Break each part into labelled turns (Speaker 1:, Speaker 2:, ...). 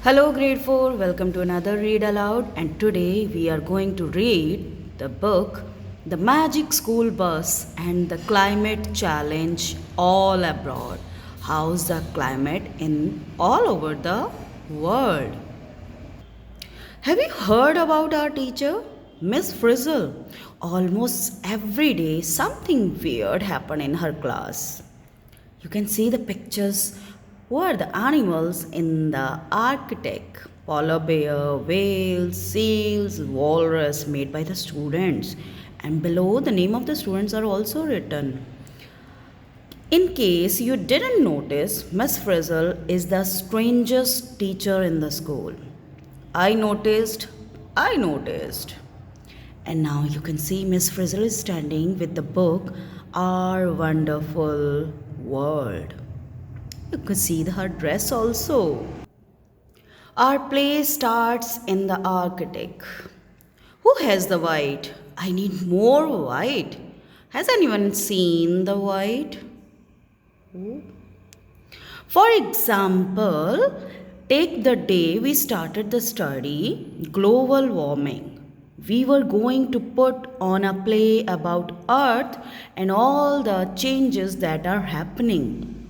Speaker 1: Hello, grade 4. Welcome to another read aloud. And today we are going to read the book The Magic School Bus and the Climate Challenge All Abroad. How's the climate in all over the world? Have you heard about our teacher, Miss Frizzle? Almost every day, something weird happened in her class. You can see the pictures. Who are the animals in the Arctic? Polar bear, whales, seals, walrus made by the students. And below, the name of the students are also written. In case you didn't notice, Miss Frizzle is the strangest teacher in the school. I noticed. And now you can see Miss Frizzle is standing with the book Our Wonderful World. You can see her dress also. Our play starts in the Arctic. Who has the white? I need more white. Has anyone seen the white? For example, take the day we started the study, global warming. We were going to put on a play about Earth and all the changes that are happening.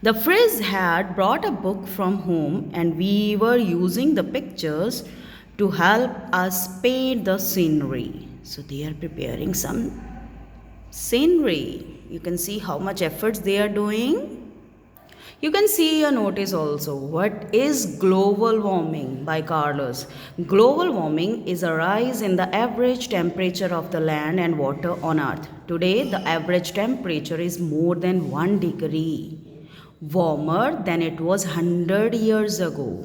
Speaker 1: The Frizz had brought a book from home and we were using the pictures to help us paint the scenery. So they are preparing some scenery. You can see how much efforts they are doing. You can see a notice also. What is global warming by Carlos? Global warming is a rise in the average temperature of the land and water on earth. Today, the average temperature is more than 1 degree warmer than it was 100 years ago.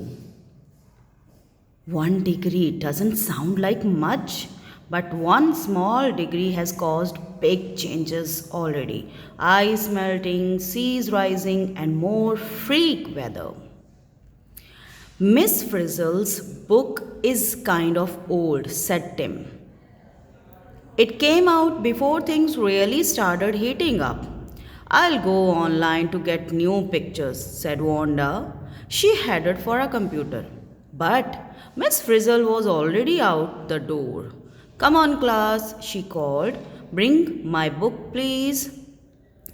Speaker 1: 1 degree doesn't sound like much, but one small degree has caused big changes already. Ice melting, seas rising, and more freak weather. Miss Frizzle's book is kind of old, said Tim. It came out before things really started heating up. I'll go online to get new pictures, said Wanda. She headed for a computer. But Miss Frizzle was already out the door. Come on, class, she called. Bring my book, please.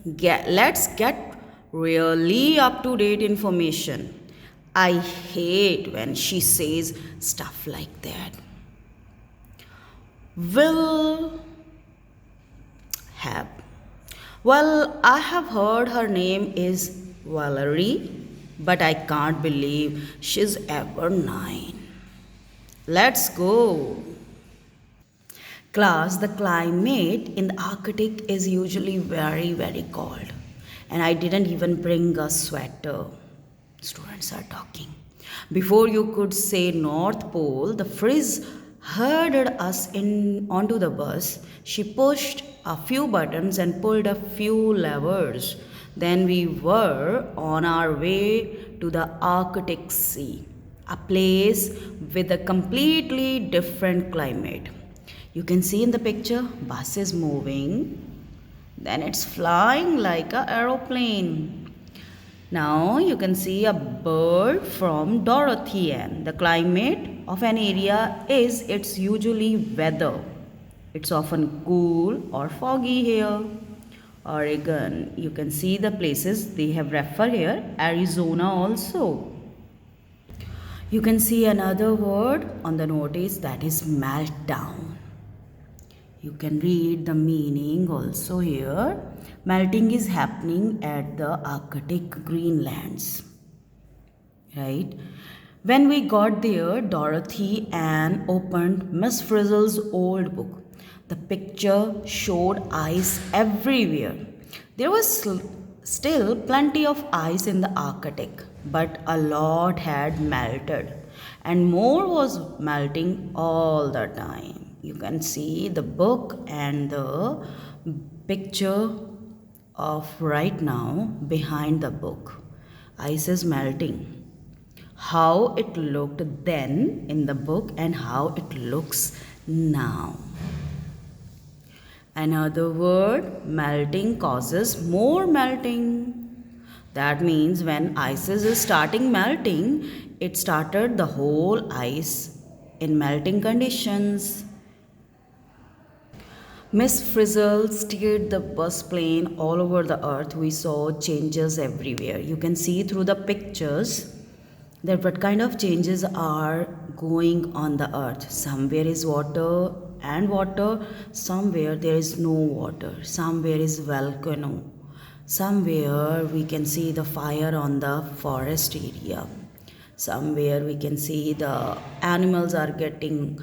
Speaker 1: Let's get really up to date information. I hate when she says stuff like that. Will have. Well, I have heard her name is Valerie, but I can't believe she's ever 9. Let's go. Class, the climate in the Arctic is usually very, very cold. And I didn't even bring a sweater. Students are talking. Before you could say North Pole, the Frizz herded us in onto the bus. She pushed a few buttons and pulled a few levers. Then we were on our way to the Arctic Sea, a place with a completely different climate. You can see in the picture, bus is moving, then it's flying like an aeroplane. Now you can see a bird from Dorothy Ann. The climate of an area is its usually weather. It's often cool or foggy here. Oregon, you can see the places they have referred here. Arizona also. You can see another word on the notice, that is meltdown. You can read the meaning also here. Melting is happening at the Arctic Greenlands. Right? When we got there, Dorothy Ann opened Miss Frizzle's old book. The picture showed ice everywhere. There was still plenty of ice in the Arctic, but a lot had melted, and more was melting all the time. You can see the book and the picture of right now behind the book. Ice is melting. How it looked then in the book and how it looks now. Another word, melting causes more melting. That means when ice is starting melting, It started the whole ice in melting conditions. Miss Frizzle steered the bus plane all over the earth. We saw changes everywhere. You can see through the pictures that what kind of changes are going on the earth. Somewhere is water and water, somewhere there is no water, somewhere is volcano, somewhere we can see the fire on the forest area, somewhere we can see the animals are getting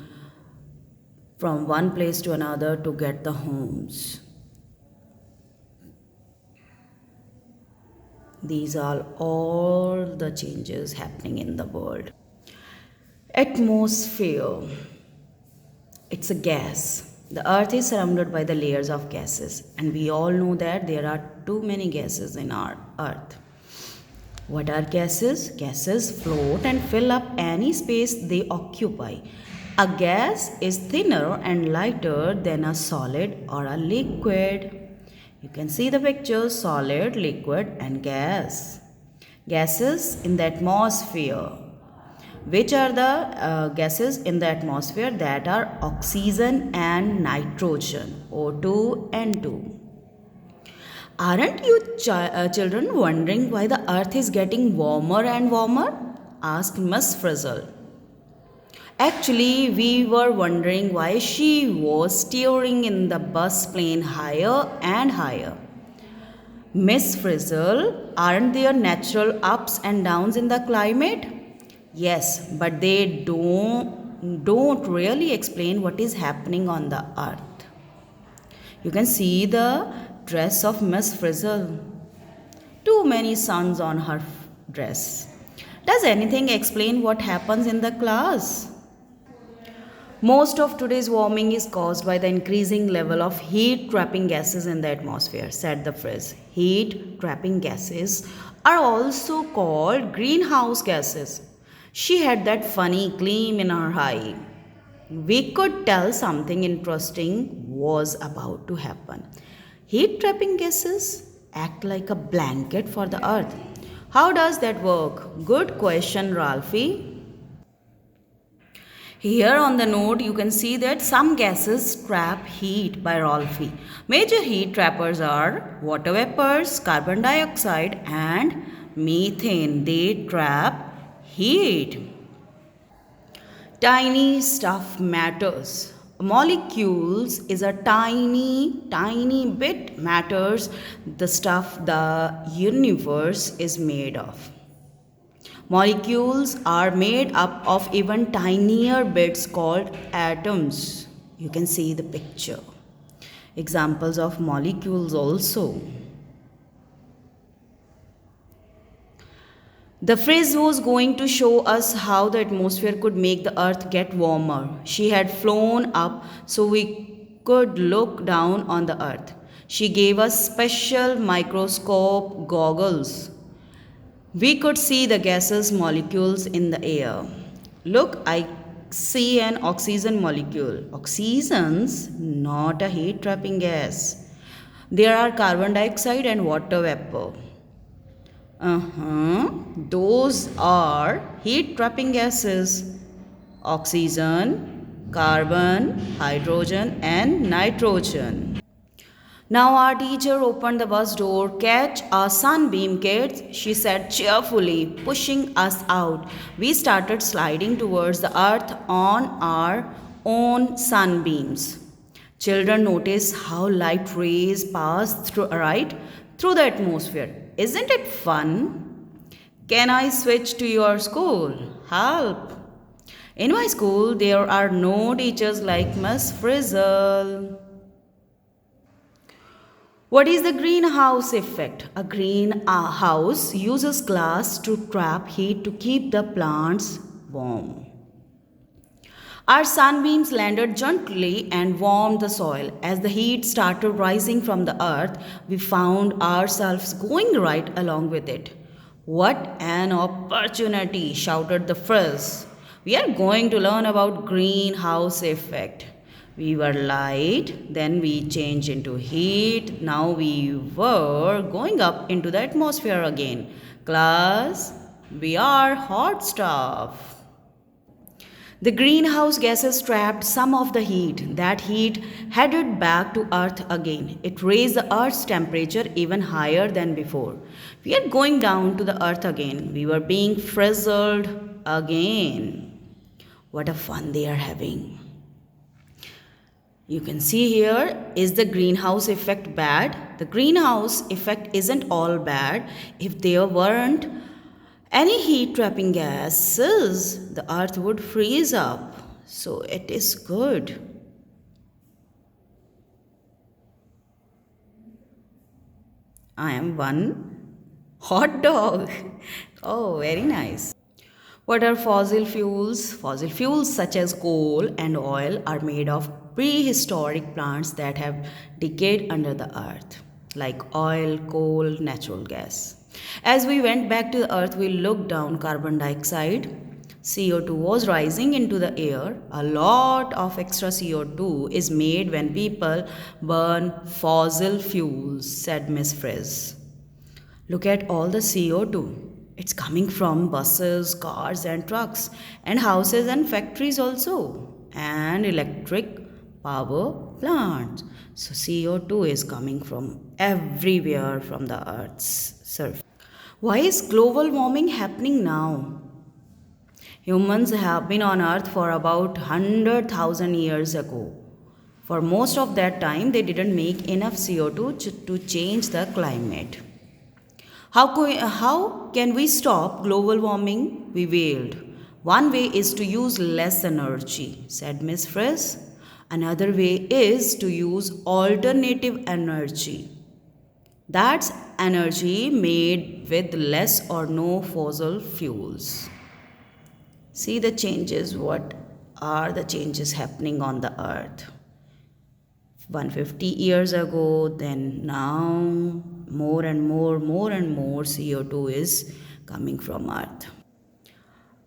Speaker 1: from one place to another to get the homes. These are all the changes happening in the world. Atmosphere. It's a gas. The earth is surrounded by the layers of gases, and we all know that there are too many gases in our earth. What are gases? Gases float and fill up any space they occupy. A gas is thinner and lighter than a solid or a liquid. You can see the pictures: solid, liquid, and gas. Gases in the atmosphere. Which are the gases in the atmosphere? That are oxygen and nitrogen, O2 and 2. Aren't you children wondering why the earth is getting warmer and warmer? Asked Miss Frizzle. Actually, we were wondering why she was steering in the bus plane higher and higher. Miss Frizzle, aren't there natural ups and downs in the climate? Yes, but they don't really explain what is happening on the earth. You can see the dress of Miss Frizzle. Too many suns on her dress. Does anything explain what happens in the class? Most of today's warming is caused by the increasing level of heat trapping gases in the atmosphere, said the Frizz. Heat trapping gases are also called greenhouse gases. She had that funny gleam in her eye. We could tell something interesting was about to happen. Heat trapping gases act like a blanket for the earth. How does that work? Good question, Ralphie. Here on the note, you can see that some gases trap heat by Rolfie. Major heat trappers are water vapors, carbon dioxide, and methane. They trap heat. Tiny stuff matters. Molecules is a tiny bit matters the stuff the universe is made of. Molecules are made up of even tinier bits called atoms. You can see the picture. Examples of molecules also. The Frizz was going to show us how the atmosphere could make the earth get warmer. She had flown up so we could look down on the earth. She gave us special microscope goggles. We could see the gaseous molecules in the air. Look, I see an oxygen molecule. Oxygen's not a heat trapping gas. There are carbon dioxide and water vapor. Those are heat trapping gases. Oxygen, carbon, hydrogen, and nitrogen. Now our teacher opened the bus door. Catch a sunbeam, kids, she said cheerfully, pushing us out. We started sliding towards the earth on our own sunbeams. Children notice how light rays pass through the atmosphere. Isn't it fun? Can I switch to your school? Help! In my school, there are no teachers like Miss Frizzle. What is the greenhouse effect? A greenhouse uses glass to trap heat to keep the plants warm. Our sunbeams landed gently and warmed the soil. As the heat started rising from the earth, we found ourselves going right along with it. What an opportunity, shouted the Frizz. We are going to learn about greenhouse effect. We were light, then we changed into heat. Now we were going up into the atmosphere again. Class, We are hot stuff. The greenhouse gases trapped some of the heat. That heat headed back to Earth again. It raised the Earth's temperature even higher than before. We are going down to the Earth again. We were being frizzled again. What a fun they are having. You can see here, is the greenhouse effect bad? The greenhouse effect isn't all bad. If there weren't any heat trapping gases, the earth would freeze up. So it is good. I am one hot dog. Oh, very nice. What are fossil fuels? Fossil fuels such as coal and oil are made of prehistoric plants that have decayed under the earth, like oil, coal, natural gas. As we went back to the earth, we looked down carbon dioxide. CO2 was rising into the air. A lot of extra CO2 is made when people burn fossil fuels, said Miss Friz. Look at all the CO2. It's coming from buses, cars, and trucks, and houses and factories also, and electric power plants. So, CO2 is coming from everywhere from the Earth's surface. Why is global warming happening now? Humans have been on Earth for about 100,000 years ago. For most of that time, they didn't make enough CO2 to change the climate. How can we stop global warming? We wailed. One way is to use less energy, said Miss Friz. Another way is to use alternative energy. That's energy made with less or no fossil fuels. See the changes. What are the changes happening on the earth? 150 years ago, then now, more and more CO2 is coming from earth.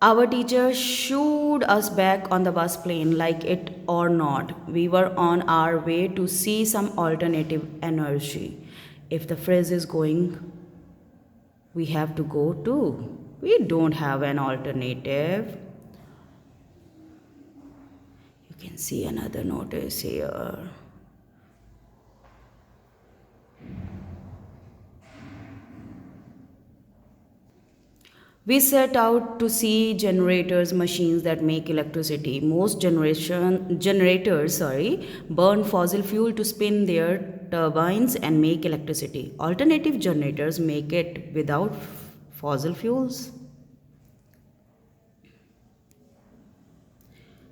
Speaker 1: Our teacher shooed us back on the bus plane, like it or not. We were on our way to see some alternative energy. If the phrase is going, we have to go too. We don't have an alternative. You can see another notice here. We set out to see generators, machines that make electricity. Most generators burn fossil fuel to spin their turbines and make electricity. Alternative generators make it without fossil fuels.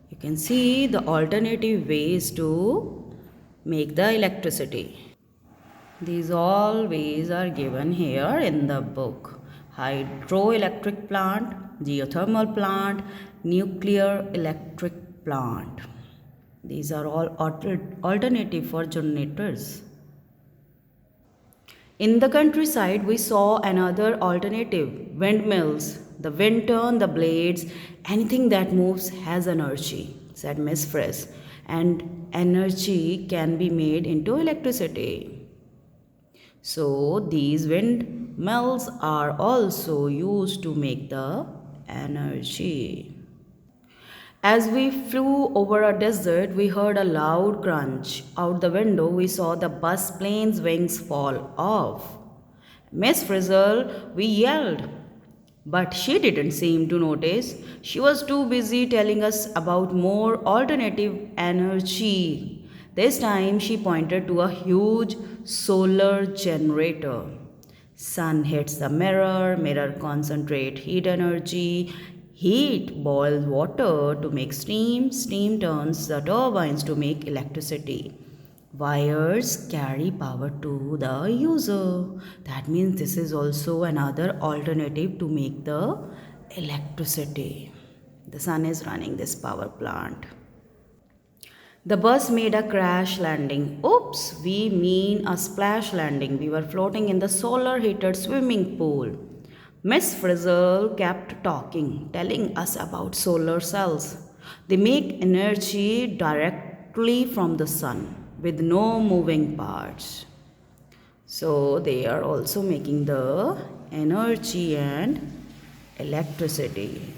Speaker 1: You can see the alternative ways to make the electricity. These all ways are given here in the book. Hydroelectric plant, geothermal plant, nuclear electric plant. These are all alternative for generators. In the countryside, we saw another alternative, windmills. The wind turn the blades. Anything that moves has energy, said Miss Friz. And energy can be made into electricity. So these windmills are also used to make the energy. As we flew over a desert, we heard a loud crunch. Out the window, we saw the bus plane's wings fall off. Miss Frizzle, we yelled. But she didn't seem to notice. She was too busy telling us about more alternative energy. This time she pointed to a huge solar generator. Sun hits the mirror, mirror concentrate heat energy. Heat boils water to make steam, steam turns the turbines to make electricity. Wires carry power to the user. That means this is also another alternative to make the electricity. The sun is running this power plant. The bus made a crash landing. Oops, we mean a splash landing. We were floating in the solar heated swimming pool. Miss Frizzle kept talking, telling us about solar cells. They make energy directly from the sun with no moving parts. So they are also making the energy and electricity.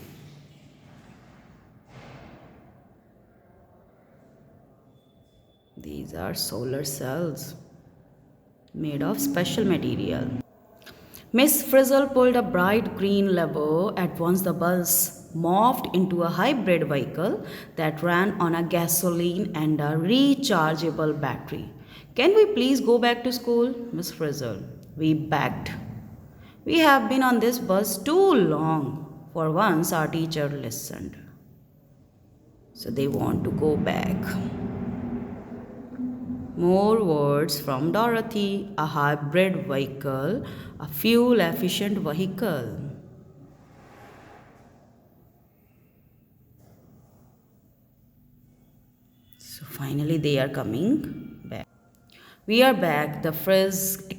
Speaker 1: These are solar cells made of special material. Miss Frizzle pulled a bright green lever. At once, the bus morphed into a hybrid vehicle that ran on a gasoline and a rechargeable battery. Can we please go back to school, Miss Frizzle? We begged. We have been on this bus too long. For once, our teacher listened. So they want to go back. More words from Dorothy: a hybrid vehicle, a fuel efficient vehicle. So finally, they are coming back. We are back, the Frizz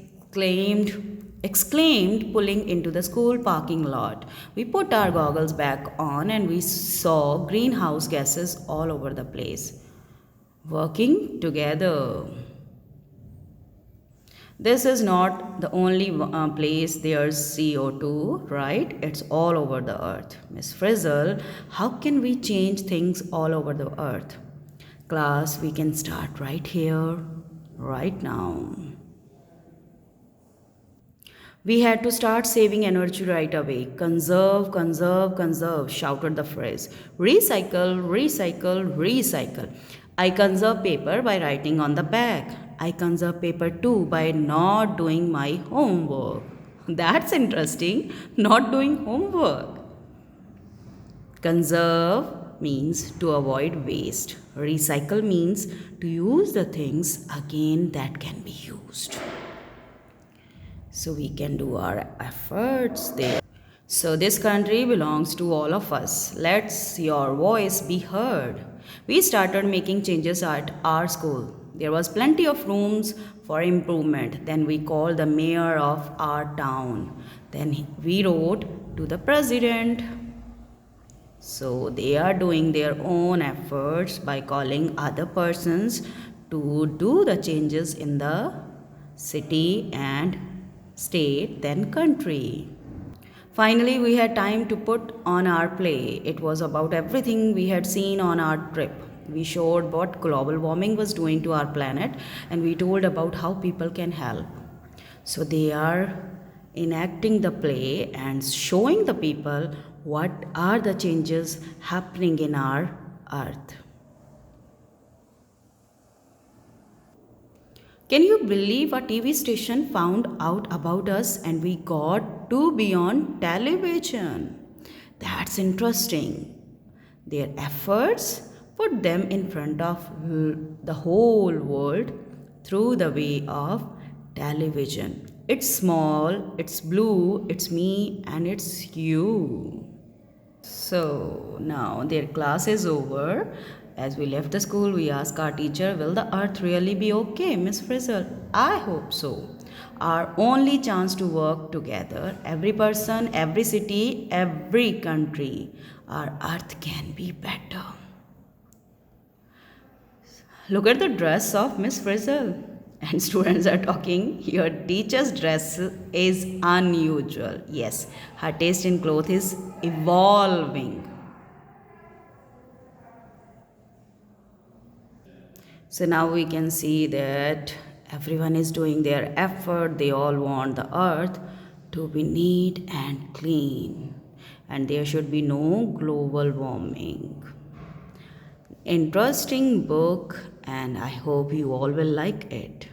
Speaker 1: exclaimed, pulling into the school parking lot. We put our goggles back on and we saw greenhouse gases all over the place. Working together. This is not the only place there's CO2, right? It's all over the earth. Miss Frizzle, how can we change things all over the earth? Class, we can start right here, right now. We had to start saving energy right away. Conserve, conserve, conserve, shouted the Frizz. Recycle, recycle, recycle. I conserve paper by writing on the back. I conserve paper too by not doing my homework. That's interesting, not doing homework. Conserve means to avoid waste. Recycle means to use the things again that can be used. So we can do our efforts there. So this country belongs to all of us. Let's your voice be heard. We started making changes at our school. There was plenty of rooms for improvement. Then we called the mayor of our town. Then we wrote to the president. So they are doing their own efforts by calling other persons to do the changes in the city and state, then country. Finally, we had time to put on our play. It was about everything we had seen on our trip. We showed what global warming was doing to our planet and we told about how people can help. So they are enacting the play and showing the people what are the changes happening in our earth. Can you believe a TV station found out about us and we got to be on television? That's interesting. Their efforts put them in front of the whole world through the way of television. It's small, it's blue, it's me, and it's you. So now their class is over. As we left the school, we asked our teacher, will the earth really be okay, Miss Frizzle? I hope so. Our only chance to work together, every person, every city, every country, our earth can be better. Look at the dress of Miss Frizzle. And students are talking, your teacher's dress is unusual. Yes, her taste in clothes is evolving. So now we can see that everyone is doing their effort. They all want the earth to be neat and clean. And there should be no global warming. Interesting book, and I hope you all will like it.